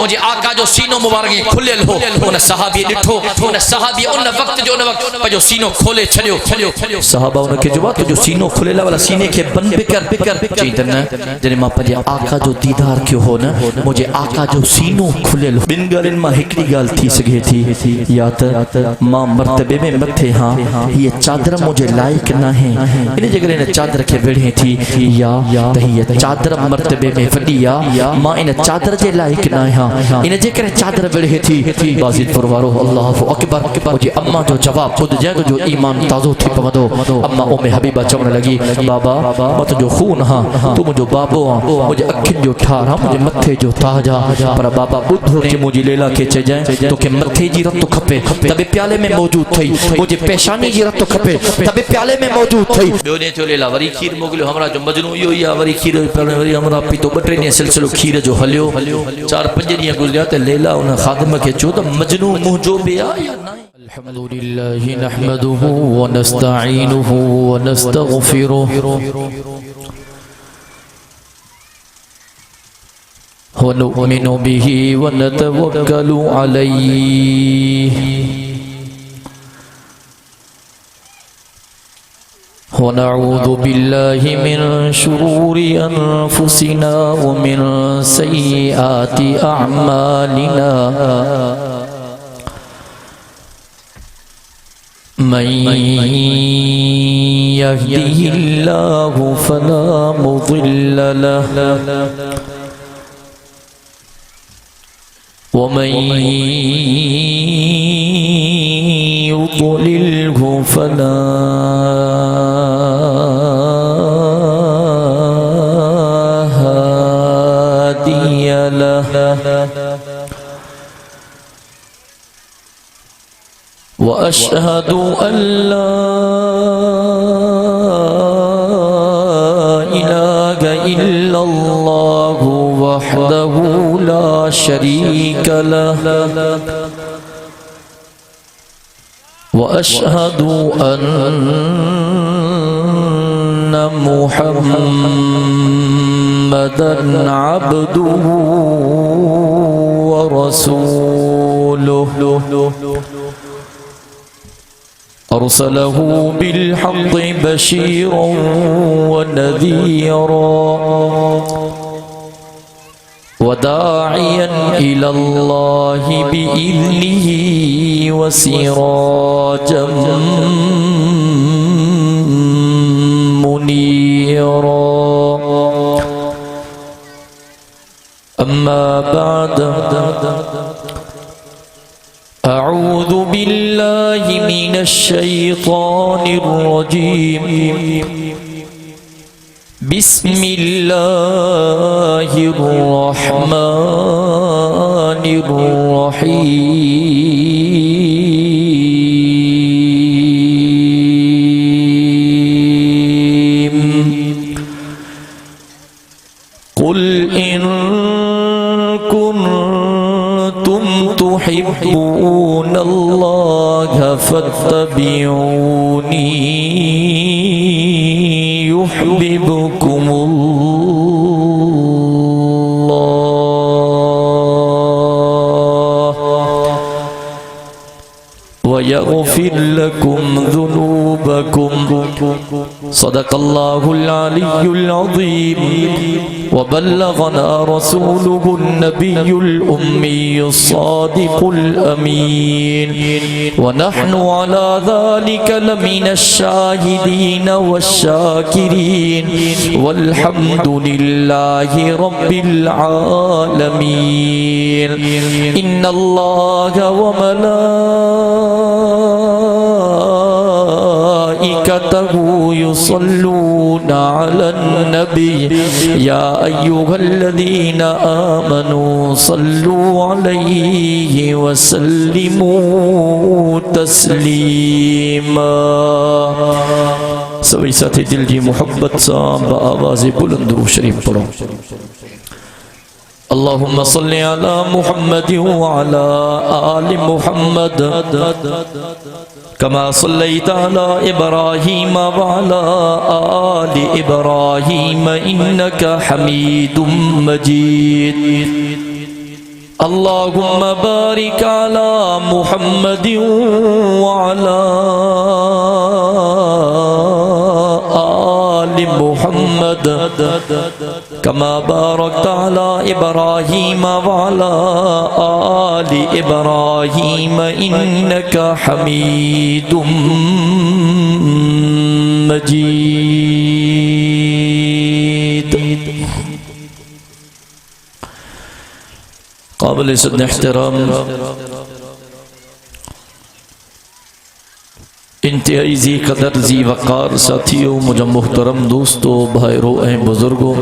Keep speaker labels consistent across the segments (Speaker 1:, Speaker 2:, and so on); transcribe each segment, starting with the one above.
Speaker 1: مجھے آقا جو سینوں مبارک کھلے ہو ان صحابی ڈٹھو ان صحابی ان وقت جو جو سینوں کھولے چھڑیو صحابہ ان کے جواب جو سینوں کھلے والا سینے کے بند بکر چیتن جنے ماں پنجے آقا جو دیدار کیوں ہو نا مجھے آقا جو سینوں کھلے ہو بن گالن ماں ہکڑی گال تھی سگے تھی یا ماں مرتبے میں متھے ہاں یہ چادر مجھے لائق نہ ہیں انہیں جگر انہیں چادر کے بیڑھیں تھی یا یہ چادر مرتبے میں فڈیا ماں انہیں چادر جے لائق نہ ہیں انہیں جگر چادر بیڑھیں تھی بازید پروارو اللہ اکبر مجھے اممہ جو جواب خود جائے جو ایمان تازو تھی پمدو اممہ ام حبیبہ چوڑنے لگی بابا مت جو خون ہاں تو مجھو بابو ہاں مجھے اکھن جو ٹھار ہاں مجھے متھے جو تاجا پر بابا بدھو کہ مجھے لیلا کے چے جائیں تو کہ متھے جی رت تو کھپے تبے پیالے میں موجود تھی مجھے پیشانی جی رت تو کھپے تبے پیالے میں موجود تھی بیونے تو لیلا وری کھیر موگلو ہمرا جو مجنو یو یا وری کھیر پہلے وری ہمرا پی تو بٹرے نے سلسلو کھیر جو ہلیو 4-5 دن گزریا تے لیلا انہاں خادم کے چو تو مجنو منہ جو بیا یا نہ الحمد لله نحمده ونستعينه ونستغفره ونؤمن به ونتوكل عليه ونعوذ بالله من شرور أنفسنا ومن سيئات أعمالنا من يهده الله فلا مضل له ومن يضلله فلا هادي له وأشهد أن لا إله إلا الله وحده لا شريك له وأشهد أن محمدًا عبده ورسوله أرسله بالحق بشيرا ونذيرا وداعيا إلى الله بإذنه وسراجا منيرا أما بعد أعوذ بالله من الشيطان الرجيم بسم الله الرحمن الرحيم قل إن كنتم تحبون الله فاتبعوني يحببكم الله ويغفر لكم ذنوبكم صدق الله العلي العظيم وبلغنا رسوله النبي الأمي الصادق الأمين ونحن على ذلك لمن الشاهدين والشاكرين والحمد لله رب العالمين إن الله وملائكته يصلون على النبي يا أيها الذين آمنوا صلوا عليه وسلموا تسليما سوئی ساتھی دل جی محبت سام بآواز بلند درود شریف پڑھو اللهم صل على محمد وعلى آل محمد كما صليت على إبراهيم وعلى آل إبراهيم إنك حميد مجيد اللہم بارک علی محمد وعلی آل محمد کما بارکت علی ابراہیم وعلی آل ابراہیم انک حمید مجید. قابل عزت احترام انتہائی ذی قدر ذی وقار ساتھیوں، مجھے محترم دوستو، بھائیرو اے بزرگوں،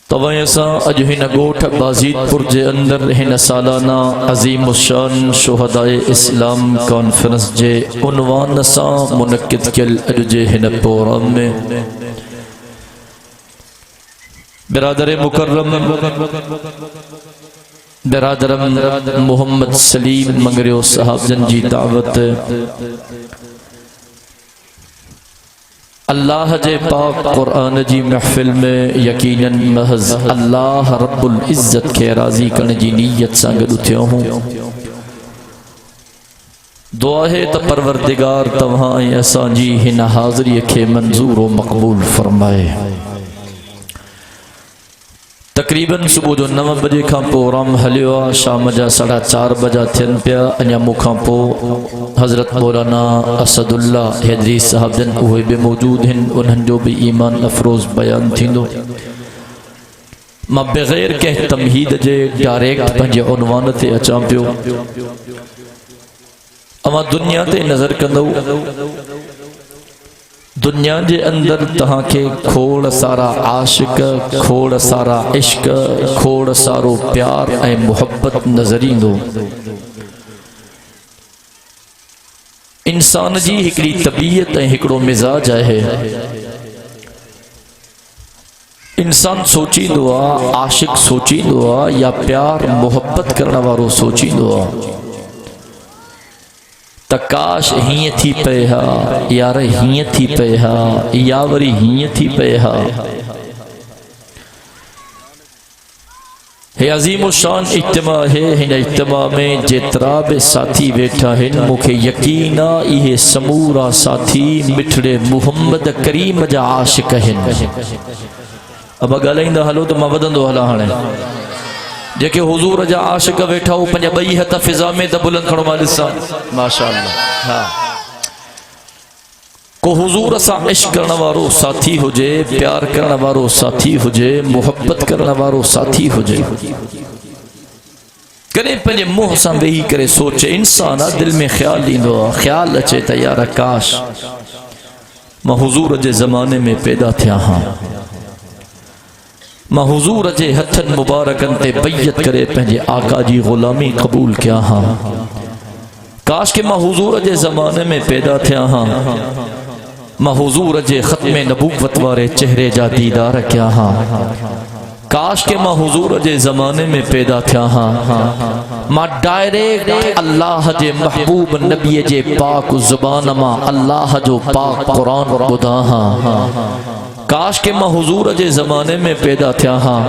Speaker 1: توائیں ایسا اج ہن گوٹھ بازید پور جے اندر ہن سالانہ عظیم الشان شہدائے اسلام کانفرنس جے عنوان سا منعقد کیل اج جے ہن پروگرام میں برادر مکرم برادرم محمد سلیم منگریو صاحب جن جی دعوت اللہ جے پاک قرآن جی محفل میں یقیناً محض اللہ رب العزت کے راضی کرنے جی نیت سانگل اٹھیا ہوں. دعا ہے تا پروردگار تمہاں ایسا جی ہن حاضری کے منظور و مقبول فرمائے. تقریباً صبح جو 9 بجے کھاں پروگرام ہلیو، شام جا 4:30 بجا تھین پیا. انیا مکھاں پو حضرت مولانا اسد اللہ حیدری صاحب جن اوہے بھی موجود ہیں، انہن جو بھی ایمان افروز بیان تھیندو. ماں بغیر کہ تمہید جے ڈائریکٹ پنجے عنوان تے اچاں پیو. اما دنیا تے نظر کندو، دنیا جے اندر تہاں کے کھوڑ سارا عاشق، کھوڑ سارا عشق، کھوڑ سارو پیار اے محبت نظرین دو. انسان جی ہکڑی طبیعت اے ہکڑو مزاج ہے. انسان سوچی دعا، عاشق سوچی دعا یا پیار محبت کرنا وارو سوچی دعا. تکاش ہی تھی پیہا، یار ہی تھی پیہا، یاوری ہی تھی پیہا. ہے عظیم الشان اجتماع ہے. ہن اجتماع میں جترا بے ساتھی بیٹھا ہے، مکھے یقینا یہ سمورا ساتھی مٹھڑے محمد کریم جا عاشق ہیں. اب گالائیں دا حلو تو مبدن دو حلا ہانے جیکے حضور جا عاشق بیٹھا ہو پنجا بئی ہے تا فضا میں تا بلند کھڑو مالسا ماشاءاللہ. کو حضور سا عشق کرنا وارو ساتھی ہو جے، پیار کرنا وارو ساتھی ہو جے، محبت کرنا وارو ساتھی ہو جے. کرے پنجے موہ سا وہی کرے سوچے. انسانا دل میں خیال لیندو، خیال اچے تا یارا کاش میں حضور جے زمانے میں پیدا تھیا ہاں، میں حضور جے ہتھن مبارکن تے بیعت کرے پہنجے آقا جی غلامی قبول کیا ہاں. کاش کہ میں حضور جے زمانے میں پیدا تھیا ہاں، میں حضور جے ختم نبوت وارے چہرے جا دیدار کیا ہاں. کاش کہ میں حضور جے زمانے میں پیدا تھیا ہاں، میں ڈائریکٹ اللہ جے محبوب نبی جے پاک زبان ماں اللہ جو پاک قرآن بدا ہاں. کاش کہ میں حضور جے زمانے میں پیدا تھیا ہاں،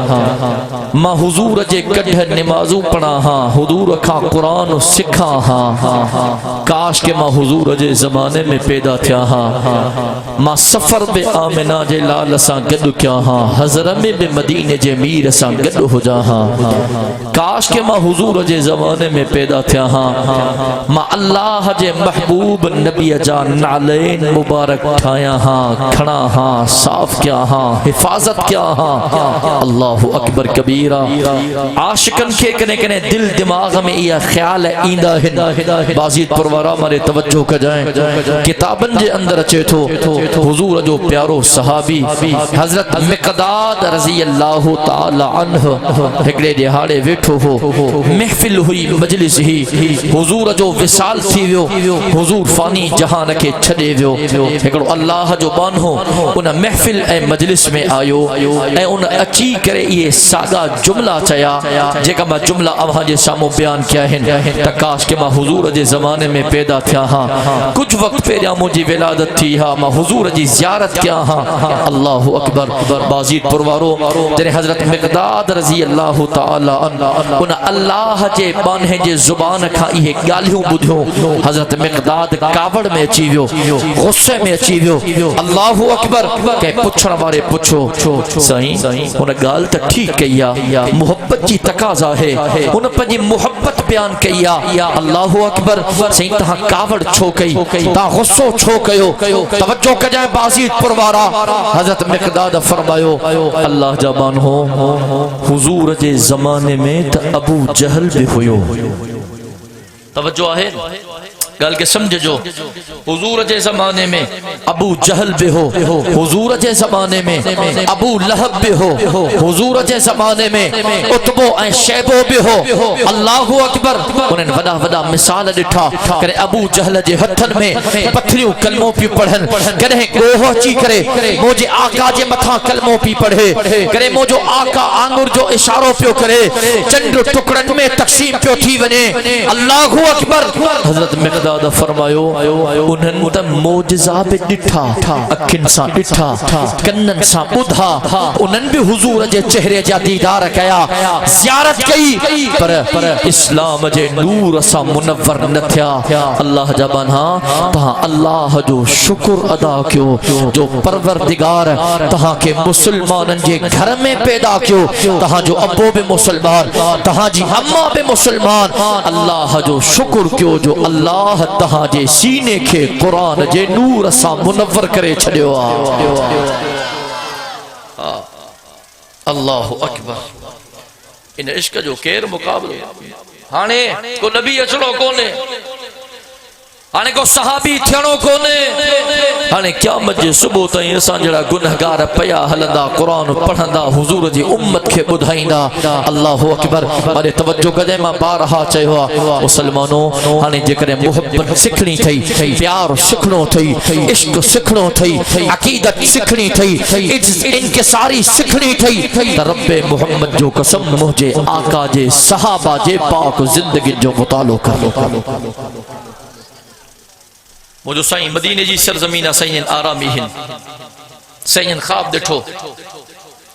Speaker 1: میں حضور جے کڈھ نمازوں پڑھا ہاں، حضور کھا قرآن سکھا ہاں. کاش کہ میں حضور جے زمانے میں پیدا تھیا ہاں، میں سفر بے آمنہ جے لال ساں گڈ کیا ہاں، حضرم بے مدینے جے میر ساں گڈ ہو جا ہاں. کاش کہ میں حضور جے زمانے میں پیدا تھیا ہاں، میں اللہ جے محبوب نبی جا نعلین مبارک ٹھایا ہاں، کھڑا ہاں، صاف کیا ہاں، حفاظت کیا ہاں. اللہ اکبر کبیرہ. عاشقن کے کنے کنے دل دماغ میں یہ خیال ایندہ ہے. بازید پروارہ مارے توجہ کا جائیں. کتابن جے اندر اچے تھو حضور جو پیارو صحابی حضرت مقداد رضی اللہ تعالی عنہ ہکڑے دہاڑے ویٹھو ہو، محفل ہوئی مجلس ہی، حضور جو وصال تھی ویو، حضور فانی جہان کے چھڑے ویو. ہکڑو اللہ جو بان ہو انہ محفل محفل اے مجلس میں آیو اے ان اچی کرے یہ سادہ جملہ چایا جے کا میں جملہ اب جے سامو بیان کیا ہے تکاش کے میں حضور جے زمانے میں پیدا تھیا ہاں کچھ وقت پہ مجھے ولادت تھی ہاں میں حضور جی زیارت کیا ہاں اللہ اکبر بازید پروارو جنہیں حضرت مقداد رضی اللہ تعالی ان اللہ جے بانہیں جے زبان کھا یہ گالیوں بدھوں حضرت مقداد کاوڑ میں اچھی ویو غصے میں اچھی ویو اللہ اکبر کہ پچھڑ بارے پچھو سائیں ان گال تا ٹھیک کیا محبت جی تقاضا ہے ان پر جی محبت بیان کیا اللہ اکبر سائیں تہاں کاوڑ چھو کئی تا غصو چھو کیو توجہ کجائے بازید پروارا حضرت مقداد فرمایو اللہ جبان ہو حضور جے زمانے میں تا ابو جہل بھی ہوئیو توجہ ہے گل کے سمجھ جو حضور جے زمانے میں ابو جہل بھی ہو حضور جے زمانے میں ابو لہب بھی ہو حضور جے زمانے میں اتبو اے شیبو بھی ہو اللہ اکبر انہیں وڈا وڈا مثال ڈٹھا کرے ابو جہل جے ہتھن میں پتھریوں کلموں پی پڑھن کہیں گوہ چی کرے موجے آقا جے متھا کلموں پی پڑھے کرے موجو آقا آنگر جو اشاروں پیو کرے چند ٹکڑن میں تقسیم پیو تھی ونے اللہ اکبر حضرت مقداد فرمایو انہن تا موجزہ پہ ڈٹھا اکھن سا ڈٹھا کنن سا بدھا انہن بھی حضور جے چہرے جا دیدار کیا زیارت کئی پر اسلام جے نور سا منور نتھیا اللہ جبان ہاں تہاں اللہ جو شکر ادا کیو جو پروردگار تہاں کے مسلمانن جے گھر میں پیدا کیو تہاں جو ابو بے مسلمان تہاں جی اماں بے مسلمان اللہ جو شکر کیو جو اللہ تہاں جے سینے کے قرآن جے نور سا منور کرے چھڑیو اللہ اکبر ان عشق جو کیر مقابل ہانے کو نبی اچھڑو کونے ہانے کو صحابی تھیانو کونے ہانے قیامت جے صبح تائیں اساں جڑا گنہگار پیا ہلندا قرآن پڑھندا حضور جی امت کے بدھائندا اللہ اکبر مارے توجہ کدے ماں بارہا چاہے ہوا مسلمانوں ہانے جے کرے محبت سکھنی تھئی پیار سکھنو تھئی عشق سکھنو تھئی عقیدت سکھنی تھئی انکساری سکھنی تھئی رب محمد جو قسم مجھے آقا جے صحابہ جے پاک زندگی جو مطالعہ کر وہ جو سائیں مدینے جی سرزمینہ سائیں آرامی ہن سائیں خواب دٹھو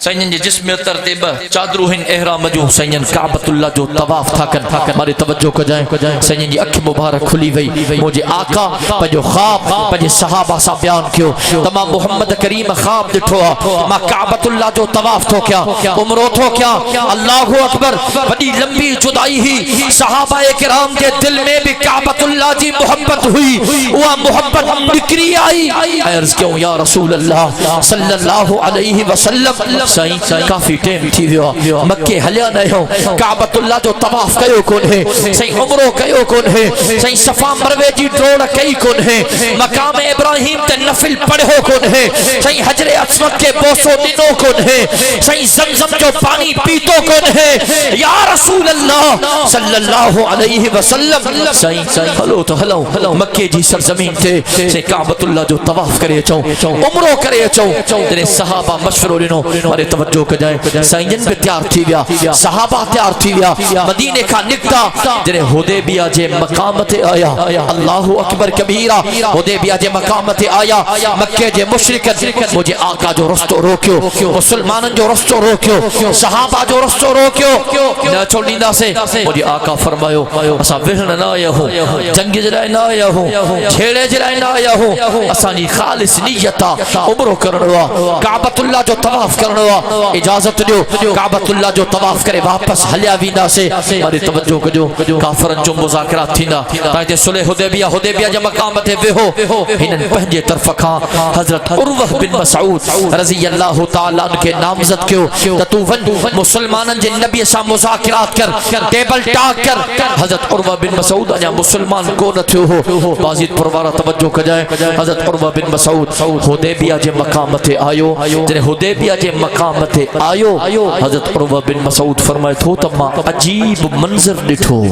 Speaker 1: سائیں جی جسم ترتیب چادرو ہن احرام جو سائیں کعبۃ اللہ جو طواف تھا کن ہماری توجہ کو جائیں سائیں جی اکھ مبارک کھلی وئی مجھے آقا پنجو خواب پنجے صحابہ سا بیان کیو تمام محمد کریم خواب دٹھو ما کعبۃ اللہ جو طواف تھو کیا عمرو تھو کیا اللہ اکبر بڑی لمبی جدائی ہی صحابہ کرام کے دل میں بھی کعبۃ اللہ جی محبت ہوئی وہ محبت نکری آئی عرض کیوں یا رسول اللہ صلی اللہ علیہ وسلم سائیں کافی ٹیم تھی ویو مکہ ہلیا نہیں ہو کعبۃ اللہ جو طواف کیو کون ہے سائیں عمرو کیو کون ہے سائیں صفا مروے جی ڈوڑ کئی کون ہے مقام ابراہیم تے نفل پڑھو کون ہے سائیں حجر اسود کے بوسو دنو کون ہے سائیں زمزم جو پانی پیتو کون ہے یا رسول اللہ صلی اللہ علیہ وسلم سائیں ہلو تو ہلو مکہ جی سرزمین تے سائیں کعبۃ اللہ جو طواف کرے چوں عمرو کرے چوں تیرے صحابہ مشورہ لنو ہمارے توجہ کر جائیں سائیں پہ تیار تھی ویا صحابہ تیار تھی ویا مدینے کا نکتا جنہیں حدیبیہ جے مقامت آیا اللہ اکبر کبیرہ حدیبیہ جے مقامت آیا مکہ جے مشرکت مجھے آقا جو رستو روکیو مسلمانن جو رستو روکیو صحابہ جو رستو روکیو نہ چھوڑیندہ سے مجھے آقا فرمایو اسا وہن نہ آیا ہوں جنگ جلائے نہ آیا ہوں چھیڑے جلائے نہ آیا ہوں اسانی خالص نیتا عمرو کرنوا کعبۃ اللہ جو طواف کرنوا اجازت دیو کعبۃ اللہ جو طواف کرے واپس ہلیا ویندا سے ہماری توجہ کجو کافرن جو مذاکرات تھیندا تاکہ صلح حدیبیہ جے مقام تے وہو ہنن پنجے طرف کھا حضرت عروہ بن مسعود رضی اللہ تعالی عنہ کے نامزد کیو تو ون مسلمانن جے نبی سا مذاکرات کر ٹیبل ٹاک کر حضرت عروہ بن مسعود اجا مسلمان کو نہ تھیو ہو بازید پروارا توجہ کجائے حضرت عروہ بن مسعود حدیبیہ جے مقام تے آیو جے حدیبیہ جے مقام تے آیو حضرت عروہ بن مسعود فرمائے تھو تما عجیب منظر ڈٹھو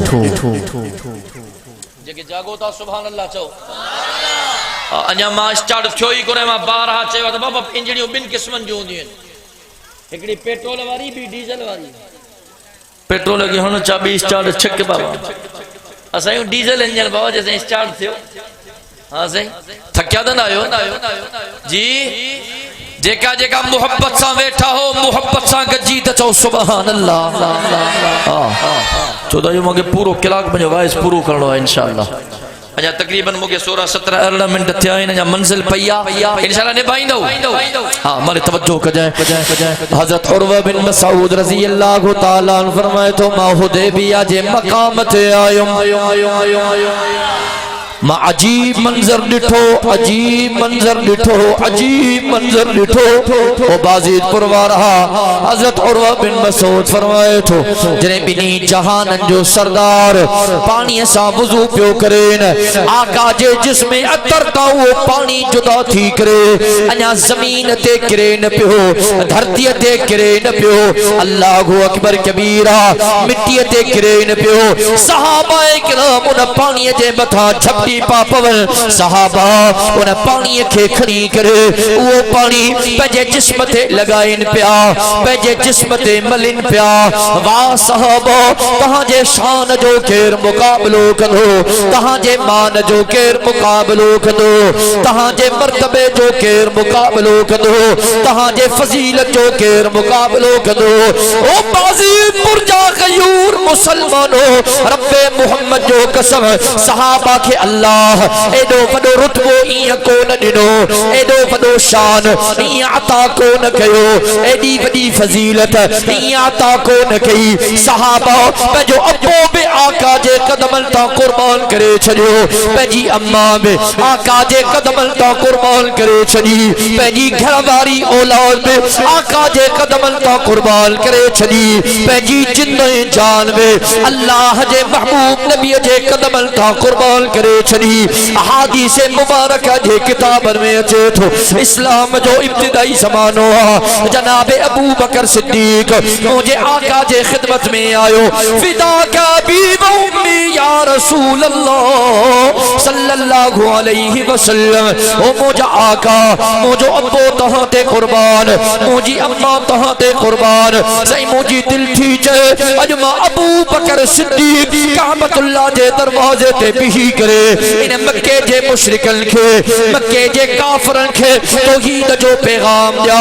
Speaker 1: جگہ جاگو تا سبحان اللہ چاہو انجا ماں اسٹارٹ تھیو ہی کونے ماں بارہا چاہیے تو بابا انجنیوں بن قسمن جو ہوندی ہیں ایکڑی پیٹرول واری بھی ڈیزل واری پیٹرول کی ہونا چابی اسٹارٹ چھک بابا اسا یوں ڈیزل انجن بابا جیسے اسٹارٹ تھیو ہاں صحیح تھکیا دن آئیو جی جیکا جیکا محبت ساں بیٹھا ہو محبت ساں گجی تا چاہو سبحان اللہ چودہ جو مگے پورو کلاک بنجو وائز پورو کرنو ہے انشاءاللہ اجا تقریباً مگے 16-17 منٹ تھیا ہیں اجا منزل پیا انشاءاللہ نبھائیں دو ہاں ہمارے توجہ کجائیں حضرت عروہ بن مسعود رضی اللہ تعالیٰ عنہ فرمائے تو ما حدیبیہ جے مقام تے آئیم ما عجیب منظر ڈٹھو عجیب منظر ڈٹھو عجیب منظر ڈٹھو او بازید پروارہا حضرت عروہ بن مسعود فرمائے تو جنہیں بنی جہانن جو سردار پانی سا وضو پیو کرین آقا جے جس میں اترتا وہ پانی جدا تھی کرے انیا زمین تے کرین پیو دھرتی تے کرین پیو اللہ اکبر کبیرہ مٹی تے کرین پیو صحابہ کرام ان پانی جے بتا جھپٹی پاپول صحابہ انہیں پانی کے کھڑی کرے وہ پانی پیجے جسم تے لگائن پیا پیجے جسم تے ملن پیا واہ صحابہ کہاں جے شان جو کیر مقابلو کدو کہاں جے مان جو کیر مقابلو کدو کہاں جے مرتبے جو کیر مقابلو کدو کہاں جے فضیلت جو کیر مقابلو کدو او بازی پرجا غیور مسلمانو رب محمد جو قسم صحابہ کے اللہ ایڈو وڈو رتبو این کون ڈنو ایڈو وڈو شان این عطا کون کیو ایڈی وڈی فضیلت این عطا کون کئی صحابہ پہ جو ابو بے آقا جے قدمل تا قربان کرے چھڑیو پہ جی اماں بے آقا جے قدمل تا قربان کرے چھڑی پہ جی گھرواری اولاد بے آقا جے قدمل تا قربان کرے چھڑی پہ جی جن جان بے اللہ جے محبوب نبی جے قدمل تا قربان کرے چھڑی احادیث مبارکہ جے کتابن میں اچھے تو اسلام جو ابتدائی زمانو جناب ابو بکر صدیق مجھے آقا جے خدمت میں آئیو فدا کا بیب امی یا رسول اللہ صلی اللہ علیہ وسلم او مجھے آقا مجھے ابو تہاں تے قربان مجھے اممہ تہاں تے قربان سی مجھے دل تھی جے اجمع ابو بکر صدیق کعبت اللہ جے دروازے تے بھی کرے انہیں مکے جے مشرکن کے مکے جے کافرن کے توحید جو پیغام دیا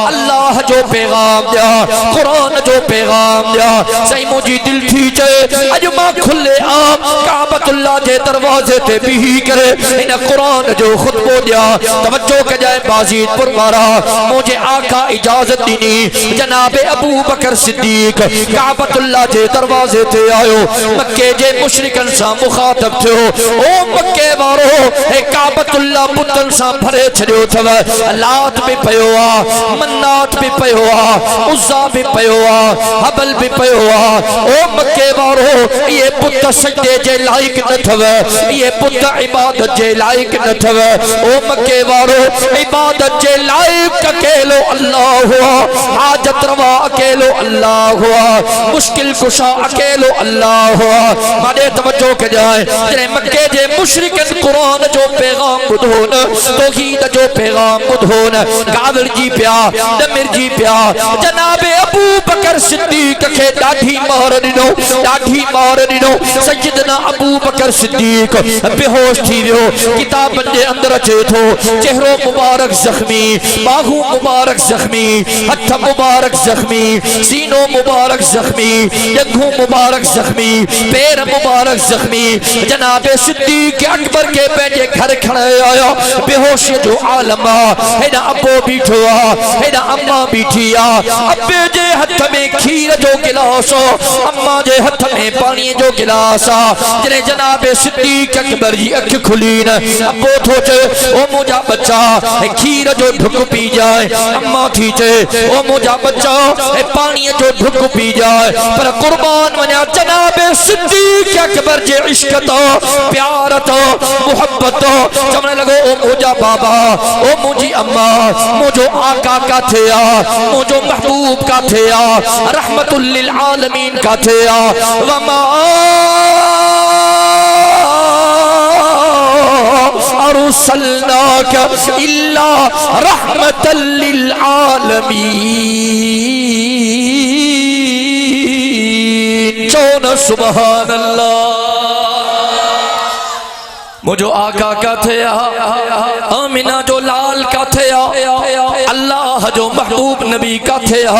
Speaker 1: اللہ جو پیغام دیا قرآن جو پیغام دیا سی مجھے دل تھی چے اجمع کھلے آم کعبت اللہ جے دروازے تے بھی کرے انہیں قرآن جو خطبو دیا توجہ کے جائے بازید پروارا مجھے آقا اجازت دینی جناب ابو بکر صدیق کعبت اللہ جے دروازے تے آئیو مکے جے مشرکن سا مخاطب تھے او مکے بارو اے کعبت اللہ بطن سا بھرے چھڑیو تھو لات بھی پیوا منات بھی پیوا عزا بھی پیوا حبل بھی پیوا او مکے بارو یہ بت سجدے جے لائک نہ تھو یہ بت عبادت جے لائک نہ تھو او مکے بارو عبادت جے لائک اکیلو اللہ ہوا حاجت روا اکیلو اللہ ہوا مشکل کشا اکیلو اللہ ہوا مانے توجہ کے جائے جنہیں مکے جے مشرکن قرآن جو پیغام بدھون توحید جو پیغام بدھون گاول جی پیا دمر جی پیا جناب ابو بکر صدیق کے ڈاڑھی مار ڈنو سیدنا ابو بکر صدیق بے ہوش تھی ویو کتاب دے اندر اچے تھو چہرو مبارک زخمی باہو مبارک زخمی ہتھ مبارک زخمی سینوں مبارک زخمی جگھوں مبارک زخمی پیر مبارک زخمی جناب صدیق اکبر کے بیٹے گھر کھڑے آیا بے ہوش جو عالم اینا ابو بیٹھوا اینا اماں بیٹھیا ابے جے ہتھ میں کھیر جو گلاس اماں جے ہتھ میں پانی جو گلاس جنہیں جناب صدیق اکبر جی اکھ کھلین ابو تھوچے او مجھا بچہ کھیر جو ڈھک پی جائے اماں تھیچے او مجھا بچہ پانی جو ڈھک پی جائے پر قربان منیا جناب صدیق اکبر جے عشق تو پیار تو محبت تو چمنے لگو او مجھا بابا او مجھے اماں مجھو آقا کا تھیا مجھو محبوب کا تھیا رحمت للعالمین کا تھیا وما ارسلناک الا رحمتا للعالمین. چون سبحان اللہ. مجھو آقا کا تھیا آمینہ جو لال کا تھیا اللہ جو محبوب نبی کا تھیا.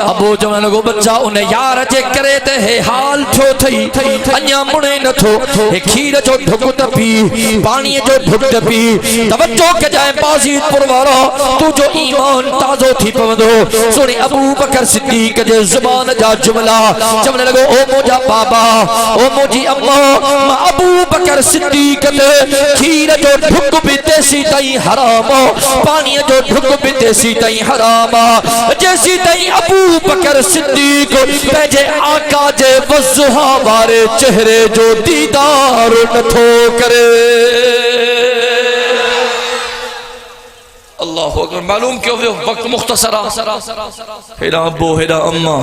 Speaker 1: ابو جوان کو بچہ انہیں یار جے کرے تے ہے حال چھو تھی انیا مڑے نہ تھو کھیر جو ڈھکت پی پانی جو ڈھکت پی. توجہ کے جائے بازید پروارا تو جو ایمان تازو تھی پوندو سوڑی ابو بکر صدیق جے زبان جا جملہ جملہ لگو او موجا بابا او موجی اما ما ابو بکر صدیق کھیر جو ڈھک بھی تیسی تائی حرام پانی جو ڈھک بھی تیسی تائی حرام جیسی تائی ابو بکر صدیق پیجے آقا جے وضحا بارے چہرے جو دیدار نتھو کرے. اللہ اکبر. معلوم کیوں ہوئے وقت مختصرہ ہیرا ابو ہیرا اما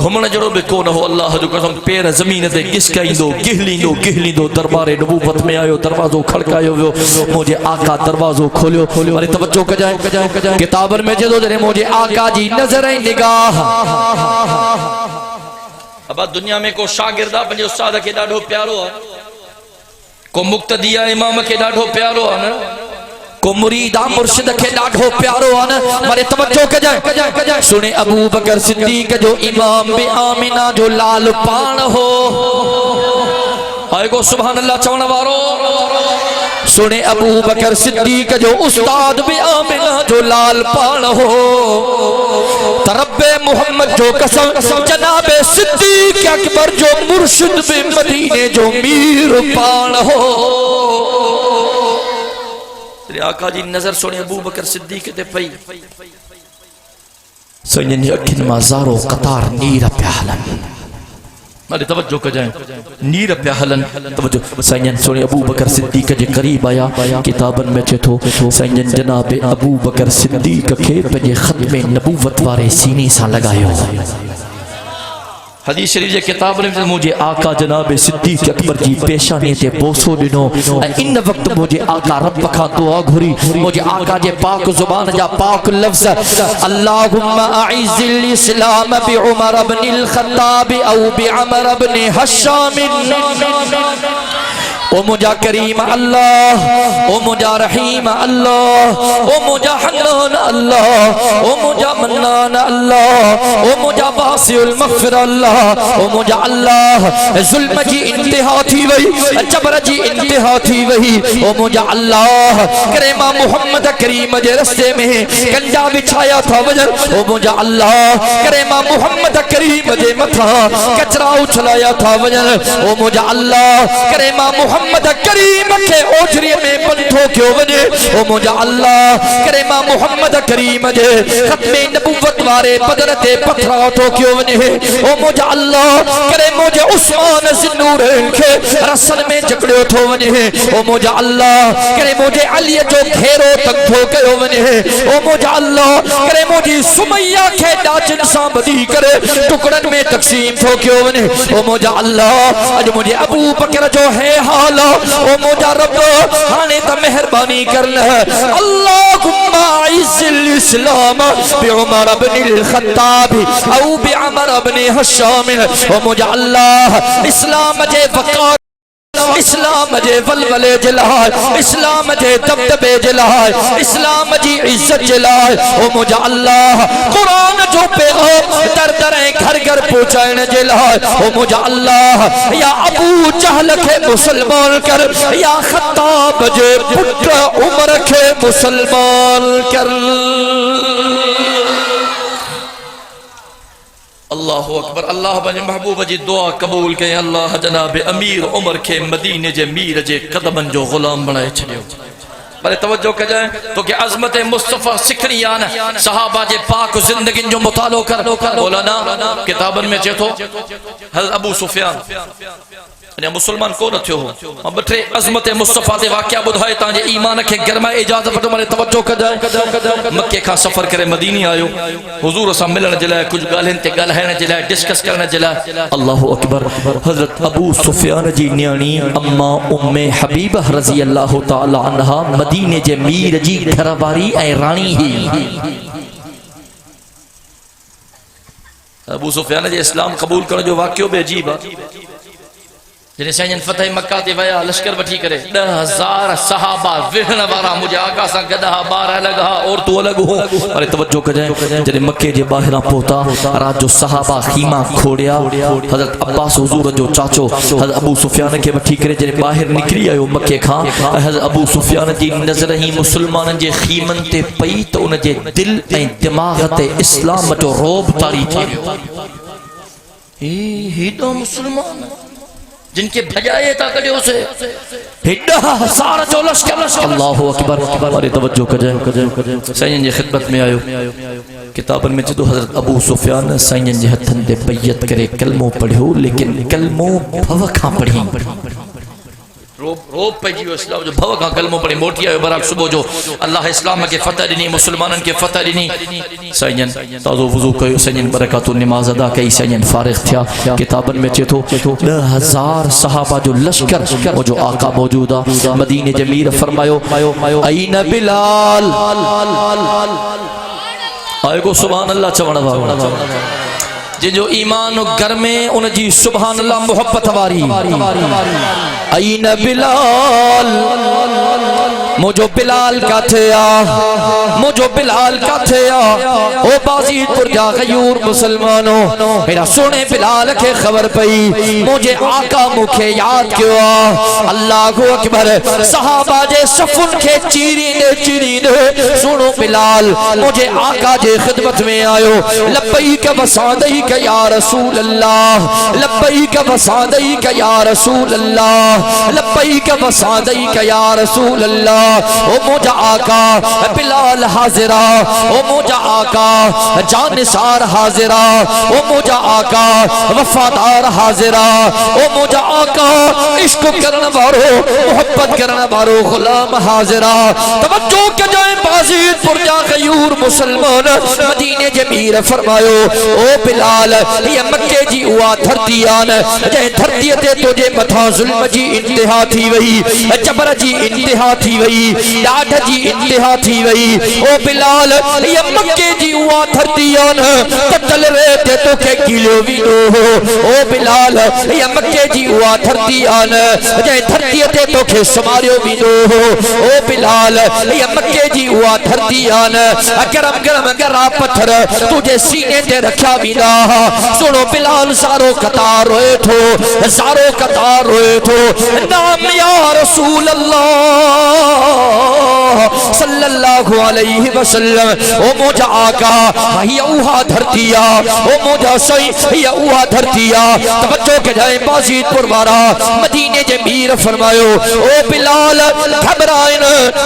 Speaker 1: گھمنا جڑو بے کون ہو اللہ جو قسم پیر زمین دے گس کہیں دو گہلی دو دربار نبوت میں آئیو دروازو کھڑکایو ہوئے مجھے آقا دروازو کھولیو اور توجہ کر جائے کتابر میں جدو جرے مجھے آقا جی نظر نگاہ. اب دنیا میں کو شاگردہ پنجے استاد کے ڈاڑھو پیارو ہے کو مقتدیہ امام کے ڈاڑھو پیارو ہے کو مریدہ مرشد کے ڈاڑھو پیارو آنا مارے توجہ کے جائے سنے ابو بکر صدیق جو امام بے آمینہ جو لال پان ہو آئے گو سبحان اللہ چونا وارو. سنے ابو بکر صدیق جو استاد بے آمینہ جو لال پان ہو ترب محمد جو قسم جناب صدیق اکبر جو مرشد بے مدینے جو میر پان ہو. آقا جی نظر سونے ابو بکر صدیق تے پئی سنجن اکھن مازارو قطار نیر پیالن مارے توجہ کر جائیں نیر پیالن توجہ سنجن سونے ابو بکر صدیق جے قریب آیا کتابن میں چھتو سنجن جناب ابو بکر صدیق کے پجے ختم نبوت وارے سینے سا لگایو. حدیث شریف جے کتاب میں مجھے آقا جناب صدیق اکبر جی پیشانی تے بوسو ڈنو ان وقت مجھے آقا رب کا دعا گھری مجھے آقا جے پاک زبان جا پاک لفظ اللہم اعز الاسلام بعمر بن الخطاب او بعمر بن حشام او مجھا کریم اللہ او مجھا رحیم اللہ او مجھا حنان اللہ او مجھا منان اللہ او مجھا باسع المغفر اللہ او مجھا اللہ ظلم جی انتہا تھی وہی جبر جی انتہا تھی وہی او مجھا اللہ کریمہ محمد کریم جے رستے میں گنجا بچھایا تھا وجر او مجھا اللہ کریمہ محمد کریم جے متھا کچرا اچھلایا تھا وجر او مجھا اللہ کریمہ محمد کریم کے اوجری میں بندھو کیوں وجے او مجھا اللہ کریمہ محمد کریم جے ختم نبوت وارے بدرتے پتھراتو کیوں وجے او مجھا اللہ کرے مجھے عثمان زنورین کے رسل میں جکڑیو تھو وجے او مجھا اللہ کرے مجھے علی جو گھیرو تک تھو کیوں وجے او مجھا اللہ کرے مجھے سمیہ کے ڈاچن سامدی کرے ٹکڑن میں تقسیم تھو کیوں وجے او مجھا اللہ اج مجھے ابو بکر جو ہے حالا او مجھا رب ہانے تا مہربانی کرنا ہے اللہم اعز الاسلام بعمر بن الخطاب او بعمر بن حشام او مجھا اللہ اسلام جے وقار اسلام جے ولولے جلال اسلام جے دبدبے جلال اسلام جی عزت جلال او مجھا اللہ قرآن جو پیغام در دریں گھر گھر پہنچائن جلال او مجھا اللہ یا ابو جہل کے مسلمان کر یا خطاب جے پتر عمر کے مسلمان کر. اللہ اکبر. اللہ بنی محبوب جی دعا قبول کہیں اللہ جناب امیر عمر کے مدینے جے میر جے قدمن جو غلام بنائے چھڑیو. بلے توجہ کر جائیں تو کہ عظمت مصطفیٰ سکھنی آنا صحابہ جے پاک زندگی جو مطالعہ کر مولانا کتابن میں چھتو حضرت ابو سفیان مسلمان کو نہ تھو ہم بٹھے عظمت مصطفیٰ دے واقعہ بدھائے تانجے ایمان کے گرما اجازت پٹو مارے توجہ کر جائے مکے کا سفر کرے مدینی آیو حضور اسا ملن جلائے کچھ گالہن تے گالہن جلائے ڈسکس کرنے جلائے اللہ اکبر حضرت ابو سفیان جی نیانی اما ام حبیبہ رضی اللہ تعالی عنہ مدینے جے میر جی گھر واری اے رانی ہی ابو سفیان جے اسلام قبول کرنے جو واقعہ بے عجیب جنہیں سینجن فتح مکہ تے ویا لشکر بٹھی کرے 10,000 صحابہ وہن وارا مجھے آقا سا گدھا بارہ لگا اور تو الگ ہو اور توجہ کر جائیں جنہیں مکے جے باہرہ پوتا رات جو صحابہ خیمہ کھوڑیا حضرت عباس حضور جو چاچو حضرت ابو سفیان کے بٹھی کرے جنہیں باہر نکلی آئے مکے کھا حضرت ابو سفیان جی نظر ہی مسلمان جے خیمن تے پئی تو ان جے دل ایں دماغ تے اسلام جو روب تاری تھی ہی تو مسلمان جن کے بھجائے تا کڑے اسے ہڈا سارا جو لشکر اللہ اکبر اور توجہ کر جائے سائن جی خدمت میں آئے کتابن میں چدو حضرت ابو سفیان سائن جی ہتھن دے بیعت کرے کلموں پڑھو لیکن کلموں بھوکاں پڑھی روب پہ جیو اسلام جو بھوکاں کلموں پڑھی موٹی آئے برحال صبح جو اللہ اسلام کے فتح دینی مسلمانن کے فتح دینی سائن تازو وضو کہو سائن برکات نماز ادا کئی سائن فارغ تھیا کتابن میں چیتو 10,000 صحابہ جو لشکر وہ جو آقا موجودہ مدینہ جمیر فرمایو این بلال آئے کو سبحان اللہ چوڑا بھاگا جن جو ایمان و گھر میں ان جی سبحان اللہ محبت واری این بلال مجھو بلال کا تھیا مجھو بلال کا تھیا او بازید پر جا غیور مسلمانوں میرا سونے بلال کے خبر پئی مجھے آقا مکھے یاد کیا اللہ اکبر صحابہ جے صفن کے چیرین سنو بلال مجھے آقا جے خدمت میں آئو لبیک وسعدیک یا رسول اللہ لبیک وسعدیک یا رسول اللہ لبیک وسعدیک یا رسول اللہ او موجہ آقا بلال حاضرہ او موجہ آقا جانسار حاضرہ او موجہ آقا وفادار حاضرہ او موجہ آقا عشق کرنا بارو محبت کرنا بارو غلام حاضرہ توجہ کے جائیں بازید پر جا غیور مسلمان مدینہ جمیر فرمایو او بلال یہ مکے جی ہوا دھرتیان جائیں دھرتیتے تجھے متھا ظلم جی انتہا تھی وہی جبر جی انتہا تھی وہی ڈاڑھ جی انتہا تھی وئی او بلال یہ مکے جی ہوا دھرتیان قتل رہتے تو کہ گلو ویڈو ہو او بلال یہ مکے جی ہوا دھرتیان جائے دھرتیتے تو کہ سماریو ویڈو ہو او بلال یہ مکے جی ہوا دھرتیان گرم گرم گرا پتھر تجھے سینے تے رکھا ویڈا سنو بلال سارو قطار روئے تھو سارو قطار روئے تھو نام یا رسول اللہ صلی اللہ علیہ وسلم او موجہ آقا ہی اوہا دھرتیا او موجہ سی ہی اوہا دھرتیا توجہ کے جائیں بازید پر مارا مدینہ جمیر فرمایو او بلال گھبرائن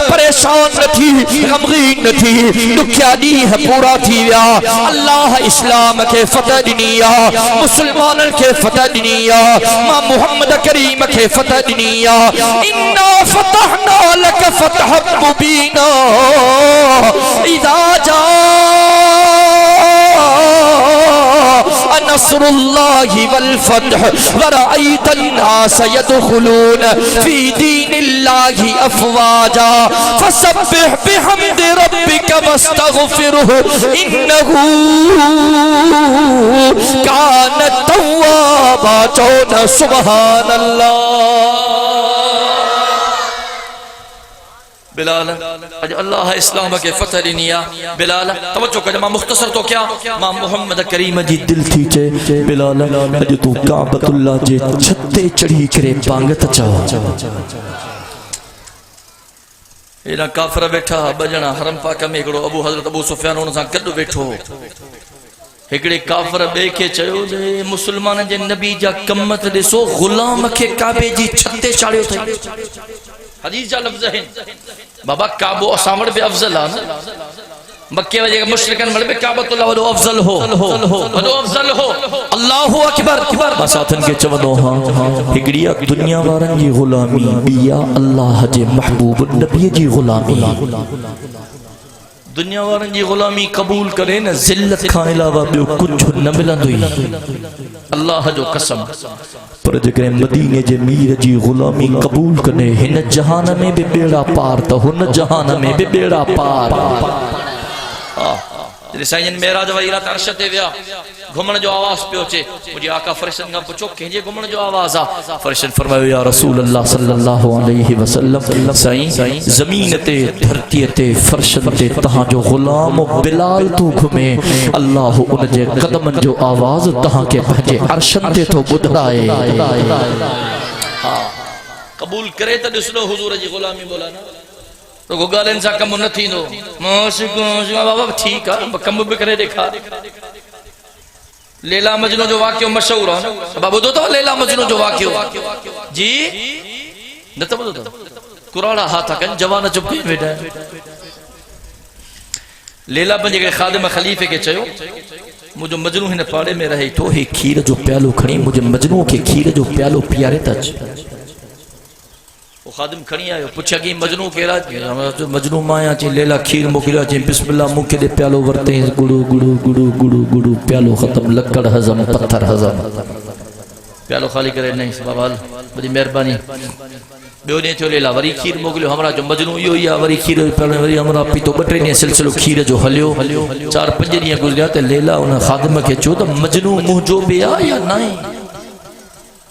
Speaker 1: پریشان نہ تھی غمغین نہ تھی دکھیا دی ہے پورا تھی ویا اللہ اسلام کے فتح دنیا مسلمان کے فتح دنیا ماں محمد کریم کے فتح دنیا انا فتحنا لک فتح مبینا اذا جاء نصر اللہ والفتح ورأیت الناس يدخلون فی دین اللہ افواجا فسبح بحمد ربک واستغفرہ انہو کان توابا چونا سبحان اللہ بلال اللہ اسلام کے فتح دنیا بلال توجہ کر ماں مختصر تو کیا ماں محمد کریم جی دل تھی چے بلال اج تو کعبۃ اللہ جے چھتے چڑھی کرے پانگت چاو اینا کافر بیٹھا بجنا حرم پاک میں ہکڑو ابو حضرت ابو سفیان ان سان گڈ بیٹھو ہکڑے کافر بے کے چیو دے مسلمان جے نبی جا کمت ڏسو غلام کے کعبے جی چھتے چاڑیو تھے حدیث جا لفظ ہیں بابا کعبو اسامڑ بے افضل آنا مکے وجہ مشرکن مڑ پہ کعبۃ اللہ ودو افضل ہو ودو افضل ہو اللہ اکبر بس آتن کے چودو ہاں ہگڑیا دنیا وارن جی غلامی بیا اللہ جے محبوب نبی جی غلامی دنیا وارن جی غلامی قبول کرے نا ذلت کھا علاوہ بیو کچھ نہ ملندوئی اللہ جو قسم پر جگرے مدینے جے میر جی غلامی قبول کرنے ہن جہان میں بھی بیڑا پار تا ہن جہان میں بھی بیڑا پار سائن میراج ویرا ترشتے ویا گھمن جو آواز پہ ہوچے مجھے آقا فرشتن کا پچھو کہنجے گھمن جو آواز آ فرشتن فرمائے یا رسول اللہ صلی اللہ علیہ وسلم سائن زمین تے دھرتی تے فرشن تے تہاں جو غلام و بلال تو گھمے اللہ ان جے قدمن جو آواز تہاں کے پہنجے عرشن تے تو بدھرائے قبول کرے تا دسلو حضور جی غلامی بولانا تو گوگل انسا کم نہ تھی دو بابا ٹھیک ہے کم بھی کرے دیکھا لیلا مجنو جو واقعہ مشہور ہے بابا دو تو لیلا مجنو جو واقعہ جی نتا بدو تو قرآن ہاتھا کن جوانا چپ کے بیٹھا ہے لیلا بن جگہ خادم خلیفے کے چاہو مجھے مجنو ہی نے پاڑے میں رہی تو ہی کھیر جو پیالو کھڑی مجھے مجنو کے کھیر جو پیالو پیارے تج وہ خادم کھڑی آئے پوچھا کہ مجنو کہہ رہا ہے مجنو مایا چی لیلا کھیر موکلا چی بسم اللہ موکے دے پیالو ورتے ہیں گڑو گڑو گڑو گڑو گڑو پیالو ختم لکڑ حضم پتھر حضم پیالو خالی کرے نہیں سباب حال بڑی مہربانی بیو نہیں تھے لیلا وری کھیر موکلو ہمارا جو مجنو یہ ہوئی وری کھیر پیالو وری ہمارا پیتو بٹرے نہیں سلسلو کھیر جو حلیو 4-5 نہیں گزریا تے لیلا انہا خادم کے چو تا مجنو مہ جو بیا یا نہیں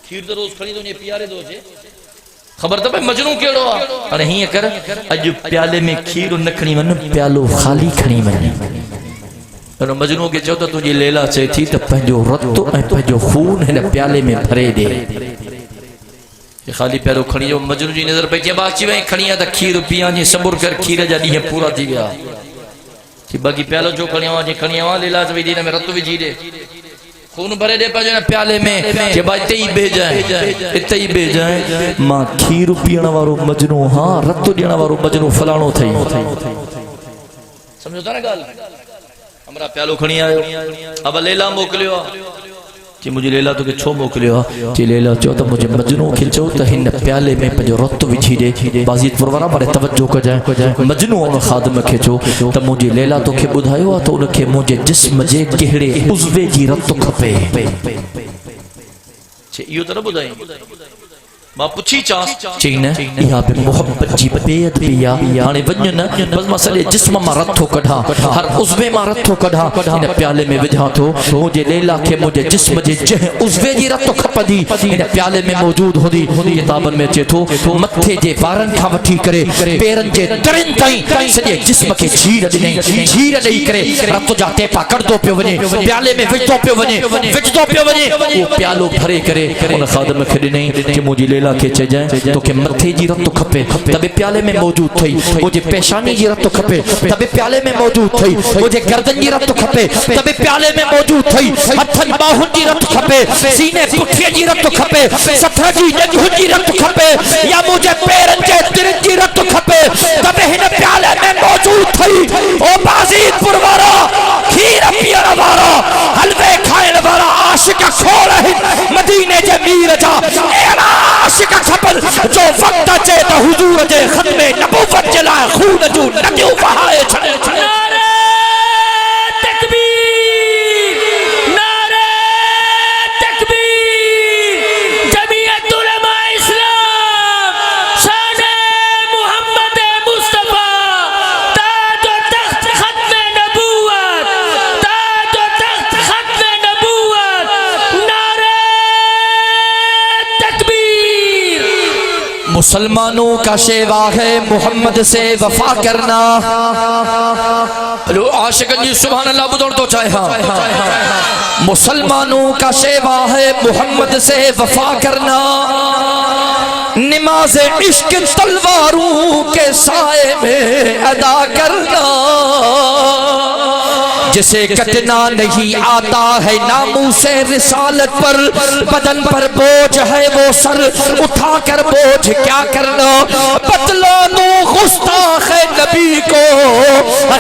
Speaker 1: کھیر در روز کھڑی دو نہیں پیارے دو جے خبر تا پہ مجنو کیڑو ارے ہی کر اج پیالے میں کھیر نکھنی من پیالو خالی کھنی من اور مجنو کے چوتا تجھے لیلا چاہی تھی تا پہنجو رتو پہنجو خون ہے پیالے میں بھرے دے خالی پیالو کھنی جو مجنو جی نظر پہ کیا باقی وہیں کھنی ہے تا کھیر پیان جی صبر کر کھیر جا دی ہے پورا تھی گیا کہ باقی پیالو جو کھنی آوان جی کھنی آوان لیلا چاہی دینا میں رتو بھی جی دے خون بھرے دے پہ جو پیالے میں کہ بھائی تے ہی بے جائیں ماں کھیر پیانا وارو مجنو ہاں رتو دینا وارو مجنو فلانو تھئی سمجھو تا نا گال ہمارا پیالو کھنی آئے اب لیلا موکلیو کہ مجھے لیلا تو کہ چھو موکلیو کہ لیلا چوتا مجھے مجنو کھل چوتا ہن پیالے میں پہ جو رتو بھی جھی دے بازیت پروارا بارے توجہ کر جائیں مجنو ان خادم کھچو تا مجھے لیلا تو کہ بدھائیو تو ان کے مجھے جسم جے گہڑے عضوے جی رتو کھپے چھے یہ تو نہ بدھائیں ماں پچھی چاہینا یہاں پہ محبت جی بید بیا آنے ونجنا بس مسئلے جسم ماں رتھو کڑھا ہر عضوے ماں رتھو کڑھا انہیں پیالے میں وجہاں تو مجھے لیلا کے مجھے جسم جے جہے عضوے جی رتھو کھپا دی انہیں پیالے میں موجود ہو دی کتابن میں چیتو متھے جے بارن کھا وٹھی کرے پیرن جے درن تائیں سجے جسم کے جھیر نہیں کرے رتھو جاتے پا کر دو پیو ونے پیالے میں وجدو پیو ونے وہ پیالو بھرے کرے انہیں خادم کھڑی نہیں کہ مجھے لیلا کے چے جائیں تو کہ متھے جی رتو کھپے تبے پیالے میں موجود تھئی مجھے پیشانی جی رتو کھپے تبے پیالے میں موجود تھئی مجھے گردن جی رتو کھپے تبے پیالے میں موجود تھئی ہتھن باہن جی رتو کھپے سینے پٹھے جی رتو کھپے ستھا جی جگہن جی رتو کھپے یا مجھے پیرن جے درن جی رتو کھپے تبے ہن پیالے میں موجود تھئی او بازید پروارا کھیر پیارا وارا حلوے کھائن وارا عاشق کھوڑا ہے مدینے جے میر جا اینا عاشق کھپل جو وقت چیتا حضور جے ختم نبوت جلائے خون جو نکیو بہائے چھڑے نعرہ تکبیر نعرہ تکبیر جمعیت علماء اسلام شان محمد مصطفیٰ تاج و تخت ختم نبوت تاج و تخت ختم نبوت نعرہ تکبیر مسلمانوں کا شیوا ہے محمد سے وفا کرنا عاشقن جی سبحان اللہ بدھوڑ تو چاہے ہاں مسلمانوں کا شیوا ہے محمد سے وفا کرنا نماز عشق تلواروں کے سائے میں ادا کرنا جسے کٹنا نہیں آتا ہے ناموس رسالت پر، بدن پر بوجھ ہے وہ سر اٹھا کر بوجھ کیا کرنا، بتلانو گستاخ نبی کو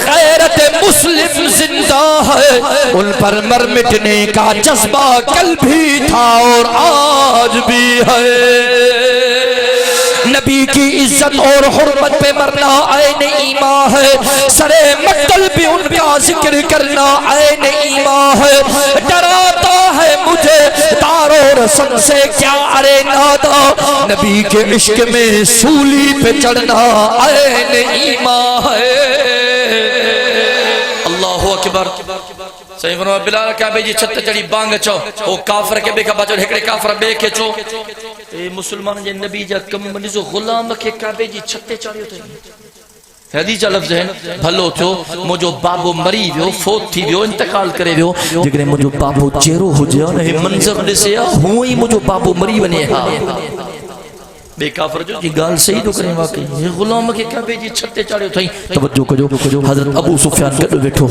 Speaker 1: غیرت مسلم زندہ ہے، ان پر مر مٹنے کا جذبہ کل بھی تھا اور آج بھی ہے۔ نبی کی عزت اور حرمت پہ مرنا عین ایمان ہے، سرے مقتل بھی ان کا ذکر کرنا عین ایمان ہے۔ ڈراتا ہے مجھے دار و رسن سے کیا ارے نادا، نبی کے عشق میں سولی پہ چڑھنا عین ایمان ہے۔ اللہ اکبر۔ صحیح فرمایا بلال کعبے جی چھت چڑی بانگ چو او کافر کے بے کا بچو ہکڑے کافر بے کے چو اے مسلمان جے نبی جا کم منزو غلام کے کعبے جی چھت چڑیو تے حدیث لفظ ہے بھلو تھو مجھو بابو مری ویو فوت تھی ویو انتقال کرے ویو جگرے مجھو بابو چیرو ہو جیا نہ منظر ڈسیا ہوئی مجھو بابو مری بنے ہا بے کافر جو جی گال صحیح تو کریں واقعی یہ غلام کے کعبے جی چھتے چاڑے تھیں توجہ کجو حضرت ابو سفیان کڈو بیٹھو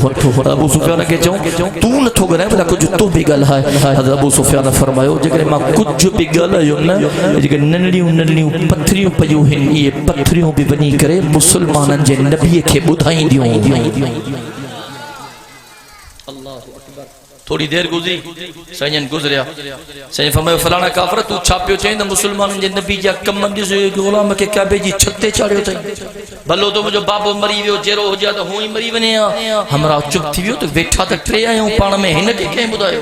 Speaker 1: ابو سفیان کے چوں تو نہ تھو گرے بلا کچھ تو بھی گل ہے حضرت ابو سفیان فرمایا جے ماں کچھ بھی گل ہے نا جے ننڑیوں پتھریوں پیو ہیں یہ پتھریوں بھی بنی کرے مسلمانن جے نبی کے بدھائیں دیوں۔ تھوڑی دیر گزری سینن گزریا سین فرمایا فلانا کافر تو چھاپیو چاہیں تو مسلمان جے نبی جا کم مندی سے غلام کے کعبے جی چھتے چاڑیو تھیں بھلو تو مجھو بابو مری ویو جیرو ہو جا تو ہوئی مری بنے ہمرا چپ تھی ویو تو ویٹھا تو ٹرے آئے ہوں پانا میں ہن کے کہیں بدایو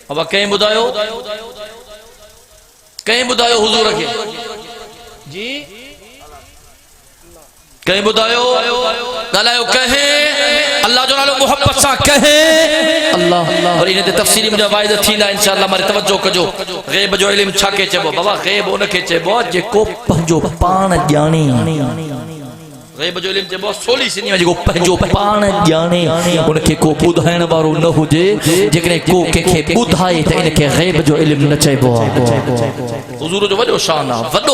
Speaker 1: اب کہیں بدایو حضور کے جی کہیں بدایو نالائیو کہیں اللہ جو نالو محبت سا کہیں اللہ اور انہیں تفسیری مجھے وائد تھی نا انشاءاللہ ہماری توجہ کجو غیب جو علم چھا کے چبو بابا غیب ہونے کے چبو جے کو پہنجو پان جانی غیب جو علم جے بہت سولی سنی میں جے کو پہنجو پان جانے ان کے کو بدھائن بارو نہ ہو جے جکنے کو کے بدھائے تا ان کے غیب جو علم نہ چاہے بہا حضور جو وڈو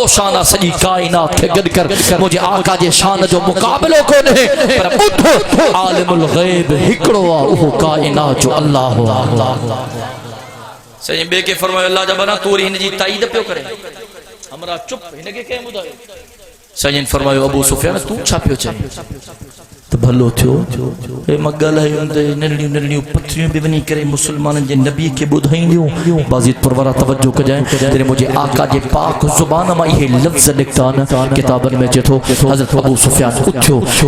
Speaker 1: شانہ سجی کائنات کے گد کر مجھے آقا جے شان جو مقابلوں کو نہیں پر بدھ عالم الغیب ہکڑو اوہ کائنات جو اللہ ہوا سجی بے کے فرمائے اللہ جب بنا توری ہن جی تائید پیو کرے ہمارا چپ ہنگے کہیں مدائے سجن فرمائے ابو سفیان تو چھاپیو چاہیے تو بھلو تھو اے مگل ہے اندے نرنیو پتھریوں بھی بنی کرے مسلمان جے نبی کے بدھائیں دیوں بازیت پرورہ توجہ کجائیں تیرے مجھے آقا جے پاک زبان میں یہ لفظ لکھتان کتابن میں جتو حضرت ابو سفیان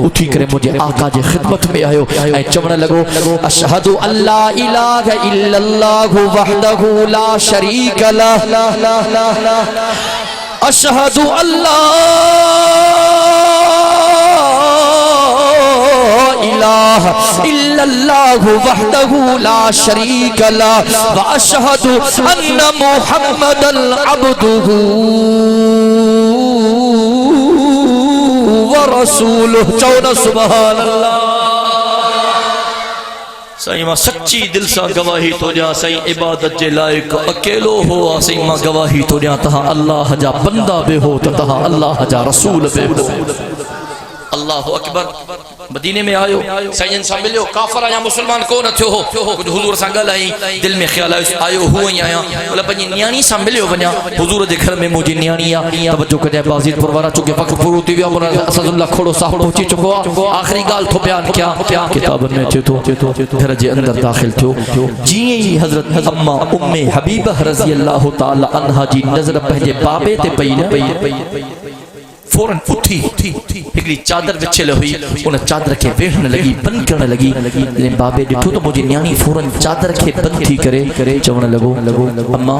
Speaker 1: اٹھی کرے مجھے آقا جے خدمت میں آئیو اے چمڑا لگو اشہدو اللہ الہ الا اللہ وحدہ لا شریک لہ اشہدو اللہ الہ الا اللہ وحدہ لا شریک لہ واشہد ان محمدا عبدہ ورسولہ چونا سبحان اللہ سائیں ماں سچی دل سا گواہی تو جا سائیں عبادت جے لائق اکیلو ہوا سائیں ماں گواہی تو جا تہا اللہ جا بندہ بے ہو تہا اللہ جا رسول بے ہو اللہ اکبر مدینے میں آئیو سائن سا ملیو کافر آیا مسلمان کون تھو ہو کچھ حضور سا گل آئی دل میں خیال آئیو ہوئی آیا بولا پنجی نیانی سا ملیو ونیا حضور دے گھر میں مجھے نیانی آیا توجہ کجائے بازید پروارا چکے وقت پورو تی ویا مولا اسد اللہ کھوڑو صاحب پہنچی چکو آخری گال تھو بیان کیا کتاب میں چھتو گھر جے اندر داخل تھو جی حضرت اما ام حبیبہ رضی اللہ تعالی عنہ جی نظر پہنجے بابے تے پئی فوراں اٹھی ایکلی چادر وچھلے ہوئی انہیں چادر کے ویڑھنے لگی بند کرنے لگی لیکن بابے ڈٹھو تو مجھے نیانی فوراں چادر کے بند تھی کرے چونے لگو اما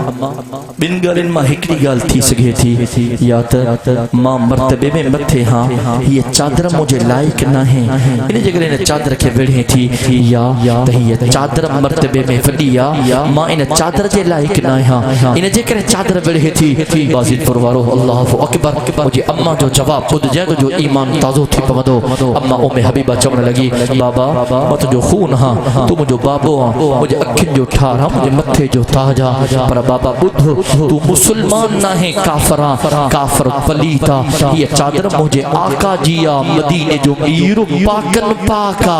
Speaker 1: بن گالن ماں ہکڑی گال تھی سگے تھی یا تا ماں مرتبے میں متھے ہاں یہ چادر مجھے لائق نہ ہے انہیں جگر انہیں چادر کے ویڑھیں تھی یا یہ چادر مرتبے میں وڈی یا ماں انہیں چادر جے لائق نہ ہے انہیں جگر چادر ویڑھیں تھی بازید پروارو اللہ اکبر مجھے اما جو جواب خود جائے جو ایمان تازو تھی پمدو اما ام حبیبہ چمنے لگی بابا مت جو خون ہاں تو مجھو بابو ہاں مجھے اکھن جو ٹھارا مجھے متھے جو تاجا پر بابا بدھ تو مسلمان نہ ہے کافر پلیتا یہ چادر مجھے آقا جیا مدینے جو میر پاکن پاکا